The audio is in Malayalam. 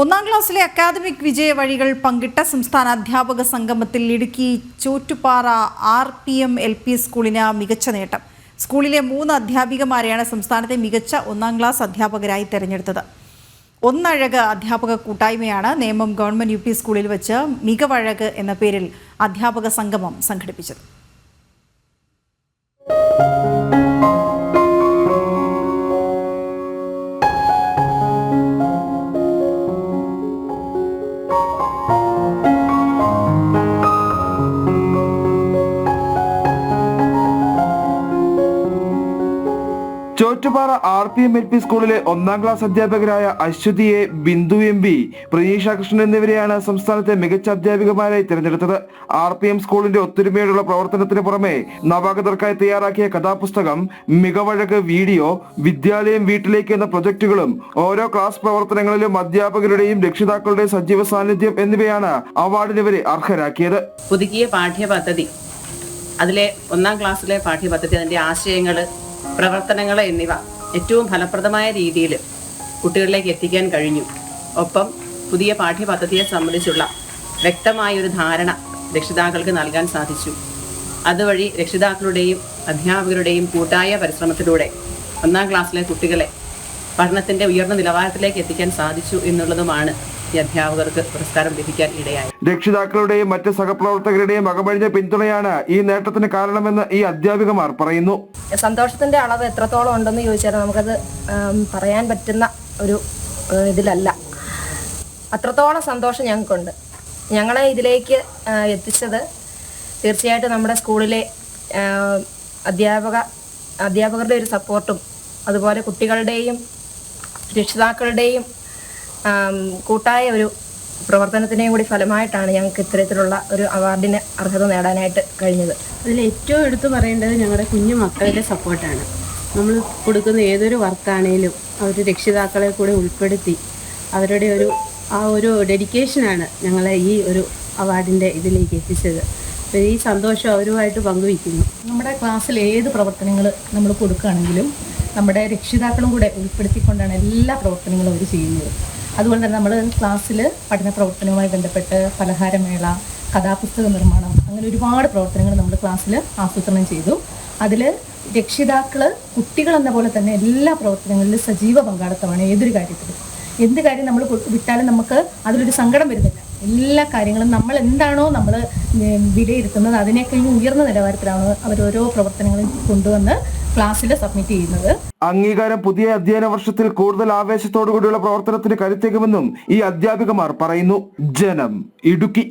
ഒന്നാം ക്ലാസ്സിലെ അക്കാദമിക് വിജയ വഴികൾ പങ്കിട്ട സംസ്ഥാന അധ്യാപക സംഗമത്തിൽ ഇടുക്കി ചോറ്റുപാറ RPM LP സ്കൂളിന് മികച്ച നേട്ടം. സ്കൂളിലെ 3 അധ്യാപികമാരെയാണ് സംസ്ഥാനത്തെ മികച്ച ഒന്നാം ക്ലാസ് അധ്യാപകരായി തെരഞ്ഞെടുത്തത്. ഒന്നഴക് അധ്യാപക കൂട്ടായ്മയാണ് നേമം ഗവൺമെന്റ് UP സ്കൂളിൽ വെച്ച് മികവഴക് എന്ന പേരിൽ അധ്യാപക സംഗമം സംഘടിപ്പിച്ചത്. ചോറ്റുപാറ RPM LP സ്കൂളിലെ ഒന്നാം ക്ലാസ് അധ്യാപകരായ അശ്വതി A, ബിന്ദു MB, പ്രീനിഷ കൃഷ്ണൻ എന്നിവരെയാണ് സംസ്ഥാനത്തെ മികച്ച അധ്യാപികമാരായി തിരഞ്ഞെടുത്തത്. RPM സ്കൂളിന്റെ ഒത്തൊരുമയോടുള്ള പ്രവർത്തനത്തിന് പുറമെ നവാഗതർക്കായി തയ്യാറാക്കിയ കഥാപുസ്തകം, മികവഴക് വീഡിയോ, വിദ്യാലയം വീട്ടിലേക്ക് എന്ന പ്രൊജക്ടുകളും ഓരോ ക്ലാസ് പ്രവർത്തനങ്ങളിലും അധ്യാപകരുടെയും രക്ഷിതാക്കളുടെയും സജീവ സാന്നിധ്യം എന്നിവയാണ് അവാർഡിന് ഇവരെ അർഹരാക്കിയത്. പുതുക്കിയ പാഠ്യപദ്ധതി, അതിലെ ഒന്നാം ക്ലാസ്സിലെ പാഠ്യപദ്ധതി, അതിന്റെ ആശയങ്ങൾ, പ്രവർത്തനങ്ങൾ എന്നിവ ഏറ്റവും ഫലപ്രദമായ രീതിയിൽ കുട്ടികളിലേക്ക് എത്തിക്കാൻ കഴിഞ്ഞു. ഒപ്പം പുതിയ പാഠ്യപദ്ധതിയെ സംബന്ധിച്ചുള്ള വ്യക്തമായൊരു ധാരണ രക്ഷിതാക്കൾക്ക് നൽകാൻ സാധിച്ചു. അതുവഴി രക്ഷിതാക്കളുടെയും അധ്യാപകരുടെയും കൂട്ടായ പരിശ്രമത്തിലൂടെ ഒന്നാം ക്ലാസ്സിലെ കുട്ടികളെ പഠനത്തിൻ്റെ ഉയർന്ന നിലവാരത്തിലേക്ക് എത്തിക്കാൻ സാധിച്ചു എന്നുള്ളതുമാണ് ഈ അധ്യാപകർക്ക് പുരസ്കാരം ലഭിക്കാൻ ഇടയായി. രക്ഷിതാക്കളുടെയും മറ്റ് സഹപ്രവർത്തകരുടെയും അകമഴിഞ്ഞ പിന്തുണയാണ് ഈ നേട്ടത്തിന് കാരണമെന്ന് ഈ അധ്യാപികമാർ പറയുന്നു. സന്തോഷത്തിന്റെ അളവ് എത്രത്തോളം ഉണ്ടെന്ന് ചോദിച്ചാൽ നമുക്കത് പറയാൻ പറ്റുന്ന ഒരു ഇതിലല്ല. അത്രത്തോളം സന്തോഷം ഞങ്ങൾക്കുണ്ട്. ഞങ്ങളെ ഇതിലേക്ക് എത്തിച്ചത് തീർച്ചയായിട്ടും നമ്മുടെ സ്കൂളിലെ അധ്യാപകരുടെ ഒരു സപ്പോർട്ടും അതുപോലെ കുട്ടികളുടെയും രക്ഷിതാക്കളുടെയും കൂട്ടായ ഒരു പ്രവർത്തനത്തിനെയും കൂടി ഫലമായിട്ടാണ് ഞങ്ങൾക്ക് ഇത്തരത്തിലുള്ള ഒരു അവാർഡിന് അർഹത നേടാനായിട്ട് കഴിഞ്ഞത്. അതിൽ ഏറ്റവും എടുത്തു പറയേണ്ടത് ഞങ്ങളുടെ കുഞ്ഞു മക്കളുടെ സപ്പോർട്ടാണ്. നമ്മൾ കൊടുക്കുന്ന ഏതൊരു വർക്കാണേലും അവർ രക്ഷിതാക്കളെ കൂടെ ഉൾപ്പെടുത്തി അവരുടെ ഒരു ഡെഡിക്കേഷനാണ് ഞങ്ങളെ ഈ ഒരു അവാർഡിൻ്റെ ഇതിലേക്ക് എത്തിച്ചത്. അപ്പോൾ ഈ സന്തോഷം അവരുമായിട്ട് പങ്കുവയ്ക്കുന്നു. നമ്മുടെ ക്ലാസ്സിൽ ഏത് പ്രവർത്തനങ്ങൾ നമ്മൾ കൊടുക്കുകയാണെങ്കിലും നമ്മുടെ രക്ഷിതാക്കളും കൂടെ ഉൾപ്പെടുത്തിക്കൊണ്ടാണ് എല്ലാ പ്രവർത്തനങ്ങളും അവർ ചെയ്യുന്നത്. അതുകൊണ്ട് തന്നെ നമ്മൾ ക്ലാസ്സിൽ പഠന പ്രവർത്തനവുമായി ബന്ധപ്പെട്ട് പലഹാരമേള, കഥാപുസ്തക നിർമ്മാണം, അങ്ങനെ ഒരുപാട് പ്രവർത്തനങ്ങൾ നമ്മൾ ക്ലാസ്സിൽ ആസൂത്രണം ചെയ്തു. അതിൽ രക്ഷിതാക്കൾ കുട്ടികളെന്ന പോലെ തന്നെ എല്ലാ പ്രവർത്തനങ്ങളിലും സജീവ പങ്കാളിത്തമാണ്. ഏതൊരു കാര്യത്തിലും എന്ത് കാര്യം നമ്മൾ വിട്ടാലും നമുക്ക് അതിലൊരു സങ്കടം വരുന്നില്ല. എല്ലാ കാര്യങ്ങളും നമ്മൾ എന്താണോ നമ്മൾ വിലയിരുത്തുന്നത് അതിനേക്കാൾ ഉയർന്ന നിലവാരത്തിലാണ് അവർ ഓരോ പ്രവർത്തനങ്ങളും കൊണ്ടുവന്ന് ക്ലാസ്സിൽ സബ്മിറ്റ് ചെയ്യുന്നത്. അംഗീകാരം പുതിയ അധ്യയന വർഷത്തിൽ കൂടുതൽ ആവേശത്തോടു കൂടിയുള്ള പ്രവർത്തനത്തിന് കരുത്തേകുമെന്നും ഈ അധ്യാപികമാർ പറയുന്നു. ജനം, ഇടുക്കി.